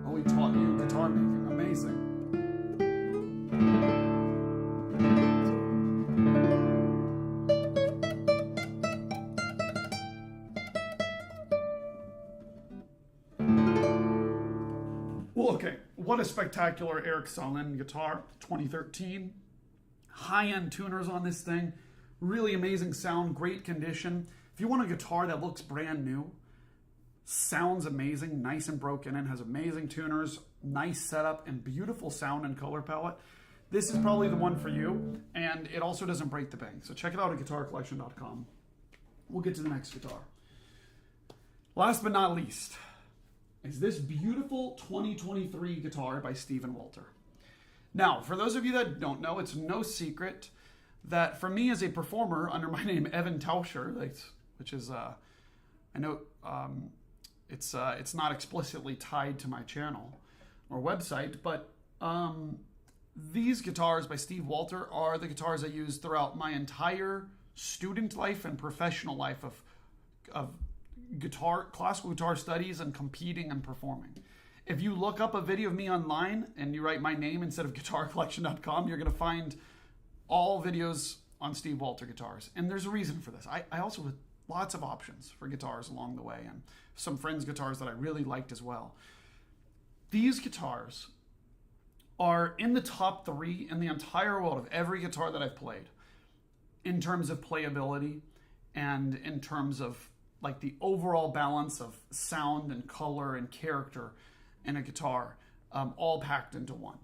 Oh, he taught you guitar making. Amazing. Okay, what a spectacular Eric Sahlin guitar, 2013. High-end tuners on this thing. Really amazing sound, great condition. If you want a guitar that looks brand new, sounds amazing, nice and broken in, has amazing tuners, nice setup, and beautiful sound and color palette, this is probably the one for you, and it also doesn't break the bank. So check it out at guitarcollection.com. we'll get to the next guitar. Last but not least is this beautiful 2023 guitar by Stephen Walter. Now, for those of you that don't know, it's no secret that for me as a performer under my name Evan Tauscher, which is I know it's not explicitly tied to my channel or website, but these guitars by Steve Walter are the guitars I used throughout my entire student life and professional life of classical guitar studies and competing and performing. If you look up a video of me online and you write my name instead of guitarcollection.com, you're going to find all videos on Steve Walter guitars. And there's a reason for this. I also had lots of options for guitars along the way, and some friends' guitars that I really liked as well. These guitars are in the top 3 in the entire world of every guitar that I've played in terms of playability and in terms of like the overall balance of sound and color and character in a guitar, all packed into one.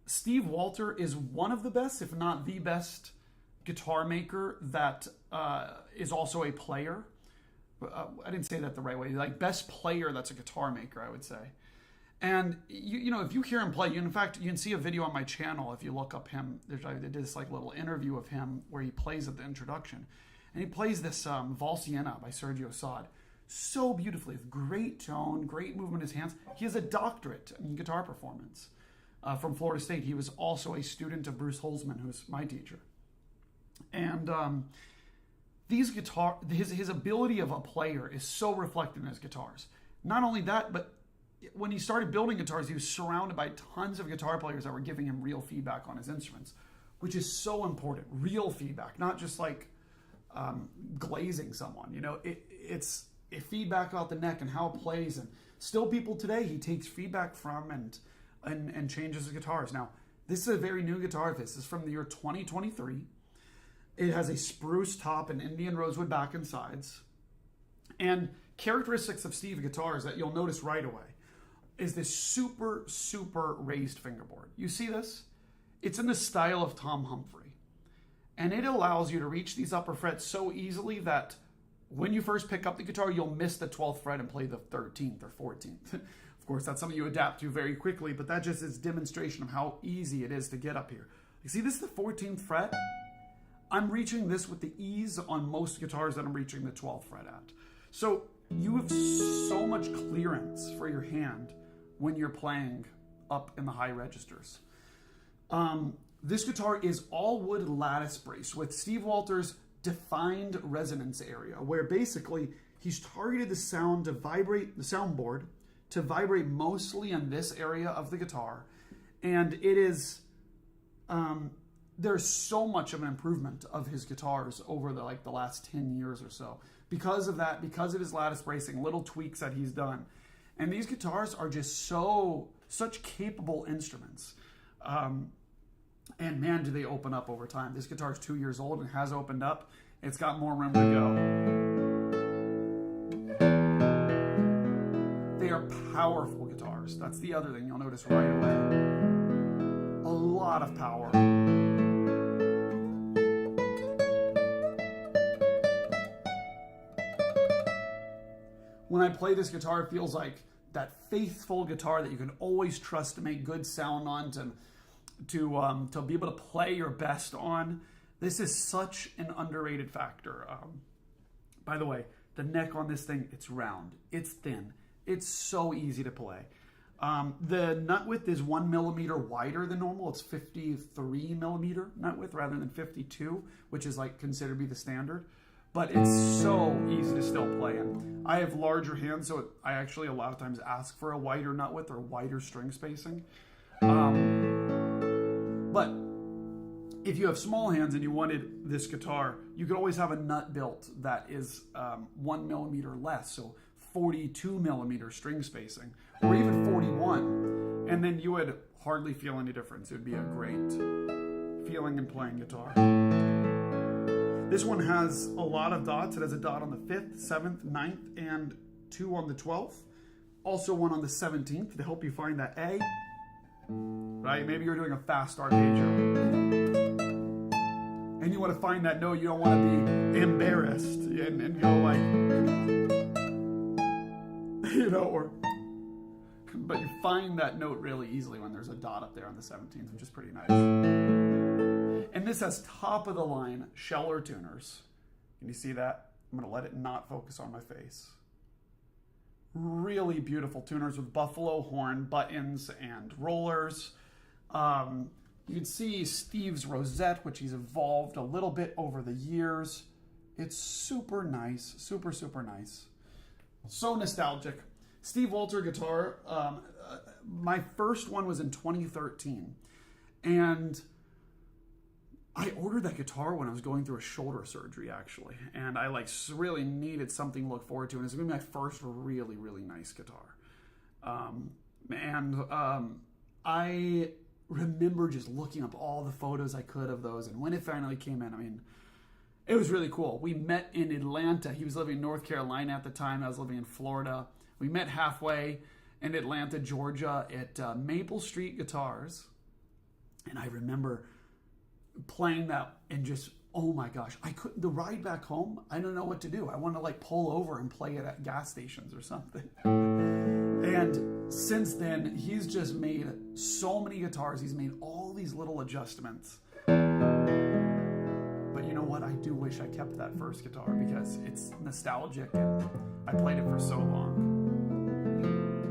Steve Walter is one of the best, if not the best, guitar maker that is also a player. I didn't say that the right way. Like best player that's a guitar maker, I would say. And you know, if you hear him play, in fact, you can see a video on my channel if you look up him. I did this like little interview of him where he plays at the introduction, and he plays this Valsiena by Sergio Assad so beautifully, with great tone, great movement in his hands. He has a doctorate in guitar performance from Florida State. He was also a student of Bruce Holzman, who's my teacher. And his ability of a player is so reflected in his guitars. Not only that, but when he started building guitars, he was surrounded by tons of guitar players that were giving him real feedback on his instruments, which is so important. Real feedback, not just like glazing someone. You know, it's a feedback about the neck and how it plays. And still, people today he takes feedback from and changes his guitars. Now, this is a very new guitar of his. This is from the year 2023. It has a spruce top and Indian rosewood back and sides. And characteristics of Steve guitars that you'll notice right away is this super, super raised fingerboard. You see this? It's in the style of Tom Humphrey. And it allows you to reach these upper frets so easily that when you first pick up the guitar, you'll miss the 12th fret and play the 13th or 14th. Of course, that's something you adapt to very quickly, but that just is demonstration of how easy it is to get up here. You see, this is the 14th fret. I'm reaching this with the ease on most guitars that I'm reaching the 12th fret at. So you have so much clearance for your hand when you're playing up in the high registers. This guitar is all wood lattice brace with Steve Walter's defined resonance area, where basically he's targeted the sound to vibrate, the soundboard to vibrate mostly in this area of the guitar. And it is, there's so much of an improvement of his guitars over the last 10 years or so. Because of that, because of his lattice bracing, little tweaks that he's done. And these guitars are just such capable instruments. And man, do they open up over time. This guitar is 2 years old and has opened up. It's got more room to go. They are powerful guitars. That's the other thing you'll notice right away. A lot of power. When I play this guitar, it feels like that faithful guitar that you can always trust to make good sound on, to be able to play your best on. This is such an underrated factor. By the way, the neck on this thing, it's round, it's thin, it's so easy to play. The nut width is 1 millimeter wider than normal. It's 53 millimeter nut width rather than 52, which is like considered to be the standard. But it's so easy to still play in. I have larger hands, so I actually a lot of times ask for a wider nut width or wider string spacing. But if you have small hands and you wanted this guitar, you could always have a nut built that is 1 millimeter less, so 42 millimeter string spacing, or even 41, and then you would hardly feel any difference. It would be a great feeling in playing guitar. This one has a lot of dots. It has a dot on the 5th, 7th, 9th, and 2 on the 12th. Also one on the 17th to help you find that A. Right? Maybe you're doing a fast arpeggio. and you want to find that note. You don't want to be embarrassed and go like, but you find that note really easily when there's a dot up there on the 17th, which is pretty nice. And this has top of the line Scheller tuners. Can you see that? I'm going to let it not focus on my face. Really beautiful tuners with buffalo horn buttons and rollers. You can see Steve's rosette, which he's evolved a little bit over the years. It's super nice, super, super nice. So nostalgic. Steve Walter guitar, my first one was in 2013. And I ordered that guitar when I was going through a shoulder surgery, actually. And I really needed something to look forward to. And it's going to be my first really, really nice guitar. I remember just looking up all the photos I could of those. And when it finally came in, I mean, it was really cool. We met in Atlanta. He was living in North Carolina at the time. I was living in Florida. We met halfway in Atlanta, Georgia at Maple Street Guitars. And I remember playing that and just, oh my gosh, the ride back home, I don't know what to do. I want to pull over and play it at gas stations or something. And since then, he's just made so many guitars. He's made all these little adjustments. But you know what? I do wish I kept that first guitar because it's nostalgic and I played it for so long.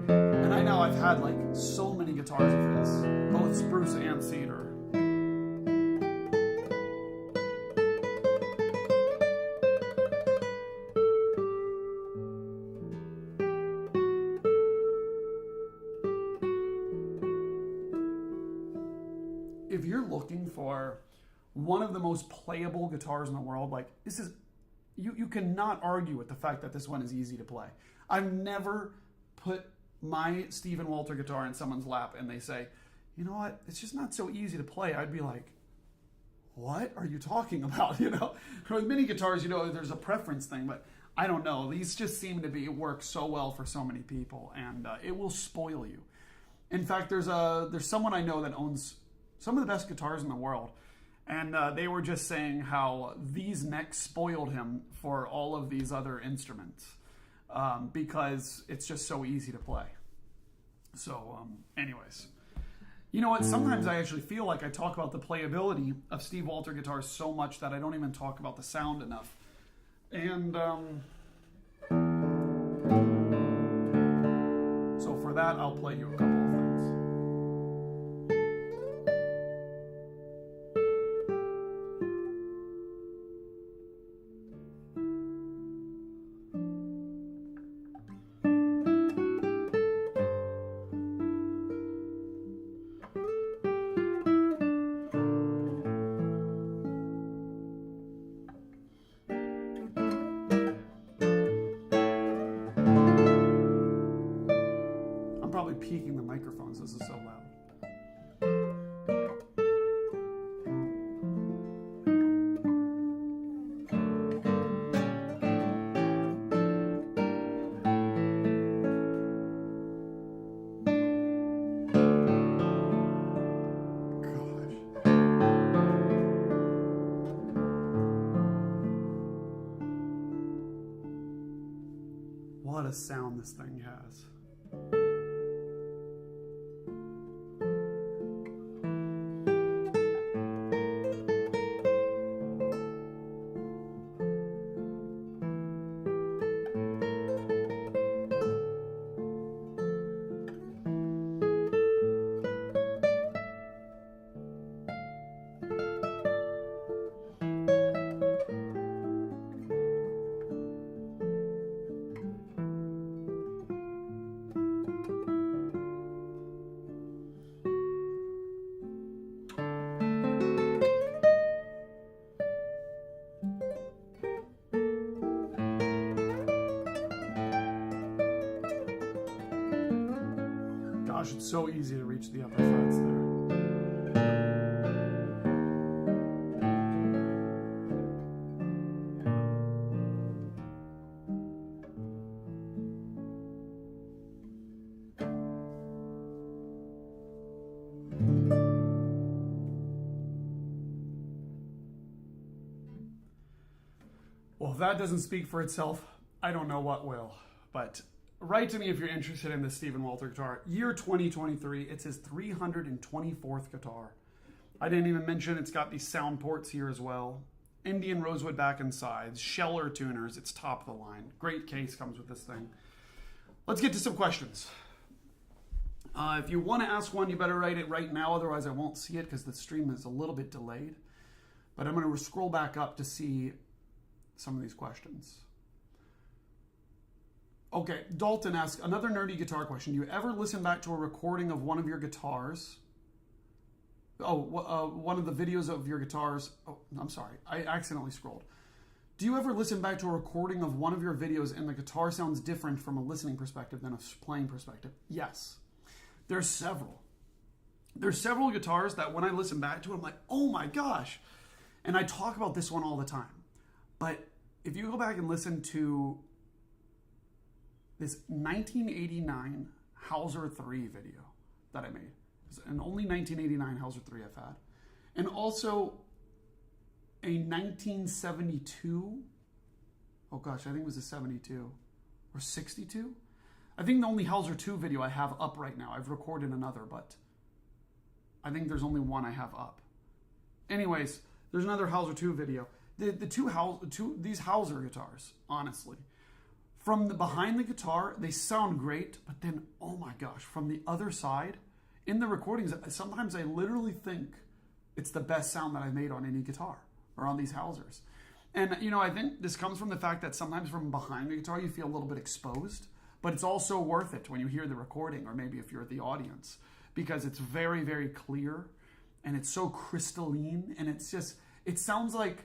And I know I've had so many guitars of his, both spruce and cedar. If you're looking for one of the most playable guitars in the world, this is, you cannot argue with the fact that this one is easy to play. I've never put my Stephen Walter guitar in someone's lap and they say, you know what, it's just not so easy to play. I'd be like, what are you talking about? With many guitars, there's a preference thing, but I don't know. These just seem to work so well for so many people, and it will spoil you. In fact, there's someone I know that owns some of the best guitars in the world. And they were just saying how these necks spoiled him for all of these other instruments because it's just so easy to play. So anyways, you know what? Sometimes I actually feel like I talk about the playability of Steve Walter guitars so much that I don't even talk about the sound enough. And so for that, I'll play you a couple of things. Probably peaking the microphones. This is so loud. Gosh. What a sound this thing has. Gosh, it's so easy to reach the upper frets there. Well, if that doesn't speak for itself, I don't know what will. But write to me if you're interested in this Stephen Walter guitar. Year 2023. It's his 324th guitar. I didn't even mention it's got these sound ports here as well. Indian rosewood back and sides, Scheller tuners. It's top of the line. Great case comes with this thing. Let's get to some questions. If you want to ask one, you better write it right now. Otherwise, I won't see it because the stream is a little bit delayed. But I'm going to scroll back up to see some of these questions. Okay, Dalton asks, another nerdy guitar question. Do you ever listen back to a recording of one of your guitars? One of the videos of your guitars. Oh, I'm sorry. I accidentally scrolled. Do you ever listen back to a recording of one of your videos and the guitar sounds different from a listening perspective than a playing perspective? Yes. There's several. There's several guitars that when I listen back to it, I'm like, oh my gosh. And I talk about this one all the time. But if you go back and listen to this 1989 Hauser 3 video that I made, it's an only 1989 Hauser 3 I've had, and also a 1972, oh gosh, I think it was a 72 or 62. I think the only Hauser 2 video I have up right now, I've recorded another, but I think there's only one I have up. Anyways, there's another Hauser 2 video. These Hauser guitars, honestly, from behind the guitar, they sound great, but then, oh my gosh, from the other side, in the recordings, sometimes I literally think it's the best sound that I've made on any guitar or on these Hausers. And, I think this comes from the fact that sometimes from behind the guitar, you feel a little bit exposed, but it's also worth it when you hear the recording, or maybe if you're at the audience, because it's very, very clear and it's so crystalline, and it sounds like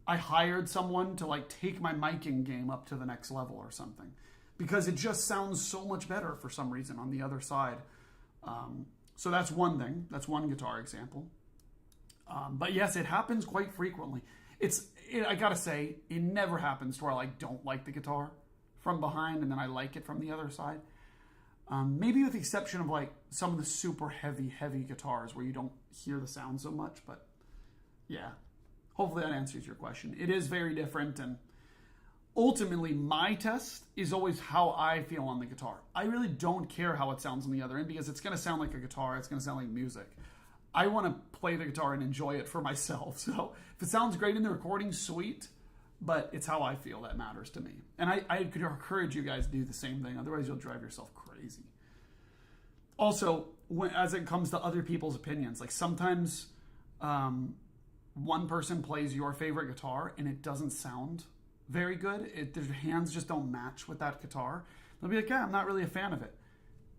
I hired someone to take my miking game up to the next level or something, because it just sounds so much better for some reason on the other side. So that's one thing. That's one guitar example. But yes, it happens quite frequently. I gotta say, it never happens to where I don't like the guitar from behind and then I like it from the other side. Maybe with the exception of some of the super heavy guitars where you don't hear the sound so much, but yeah. Hopefully that answers your question. It is very different, and ultimately my test is always how I feel on the guitar. I really don't care how it sounds on the other end because it's going to sound like a guitar. It's going to sound like music. I want to play the guitar and enjoy it for myself. So if it sounds great in the recording, sweet, but it's how I feel that matters to me. And I could encourage you guys to do the same thing. Otherwise you'll drive yourself crazy. Also, as it comes to other people's opinions, sometimes one person plays your favorite guitar and it doesn't sound very good. Their hands just don't match with that guitar. They'll be like, yeah, I'm not really a fan of it.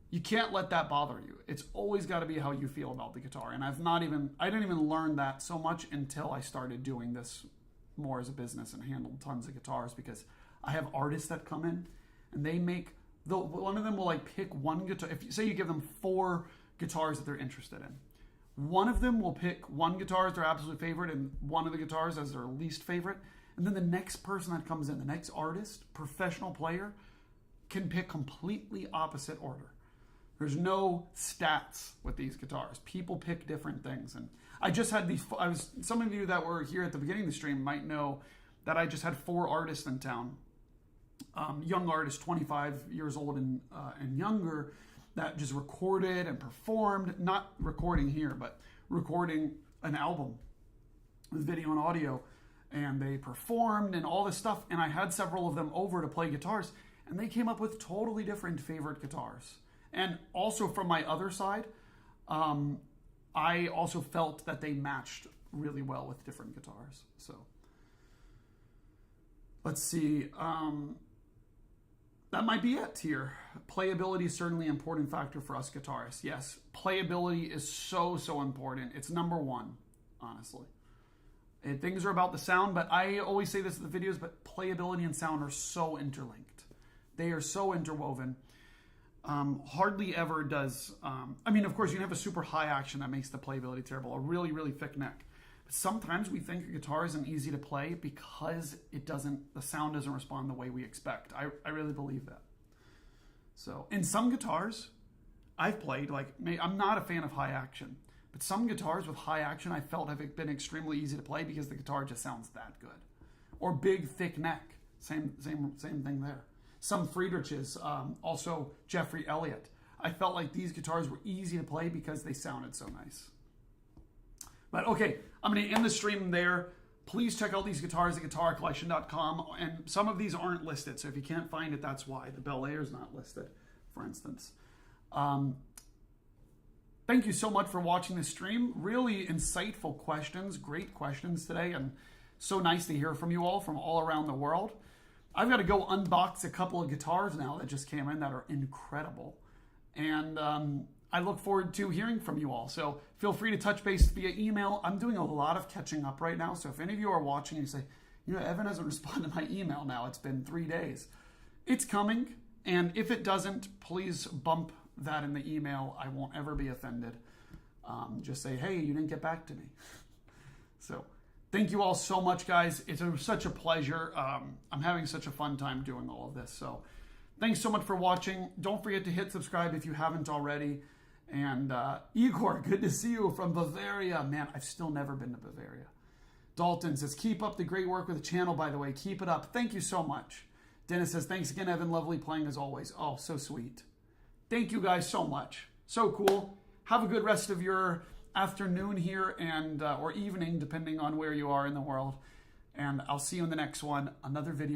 You can't let that bother you. It's always got to be how you feel about the guitar. And I didn't even learn that so much until I started doing this more as a business and handled tons of guitars, because I have artists that come in and they one of them will pick one guitar. If you say you give them 4 guitars that they're interested in, one of them will pick one guitar as their absolute favorite and one of the guitars as their least favorite. And then the next person that comes in, the next artist, professional player, can pick completely opposite order. There's no stats with these guitars. People pick different things. And I just had some of you that were here at the beginning of the stream might know that I just had 4 artists in town. Young artists, 25 years old and younger, that just recorded and performed, not recording here, but recording an album with video and audio. And they performed and all this stuff. And I had several of them over to play guitars, and they came up with totally different favorite guitars. And also from my other side, I also felt that they matched really well with different guitars. So let's see. That might be it here. Playability is certainly an important factor for us guitarists. Yes, playability is so important. It's number one, honestly. Things are about the sound, but I always say this in the videos, but playability and sound are so interlinked. They are so interwoven. Hardly ever does... of course, you can have a super high action that makes the playability terrible, a really, really thick neck. But sometimes we think a guitar isn't easy to play because the sound doesn't respond the way we expect. I really believe that. So, in some guitars, I've played, I'm not a fan of high action, but some guitars with high action I felt have been extremely easy to play because the guitar just sounds that good. or big, thick neck. Same thing there. Some Friedrichs, also Jeffrey Elliott. I felt like these guitars were easy to play because they sounded so nice. But okay, I'm going to end the stream there. Please check out these guitars at guitarcollection.com. And some of these aren't listed, so if you can't find it, that's why. The Belair is not listed, for instance. Thank you so much for watching this stream. Really insightful questions, great questions today, and so nice to hear from you all from all around the world. I've got to go unbox a couple of guitars now that just came in that are incredible. And I look forward to hearing from you all. So feel free to touch base via email. I'm doing a lot of catching up right now. So if any of you are watching and you say, Evan hasn't responded to my email now, it's been 3 days. It's coming. And if it doesn't, please bump that in the email. I won't ever be offended. Just say, hey, you didn't get back to me. So thank you all so much, guys. It's such a pleasure. I'm having such a fun time doing all of this. So thanks so much for watching. Don't forget to hit subscribe if you haven't already. And Igor, good to see you from Bavaria. Man, I've still never been to Bavaria. Dalton says, keep up the great work with the channel, by the way. Keep it up. Thank you so much. Dennis says, thanks again, Evan. Lovely playing as always. Oh, so sweet. Thank you guys so much. So cool. Have a good rest of your afternoon here and or evening, depending on where you are in the world. And I'll see you in the next one. Another video.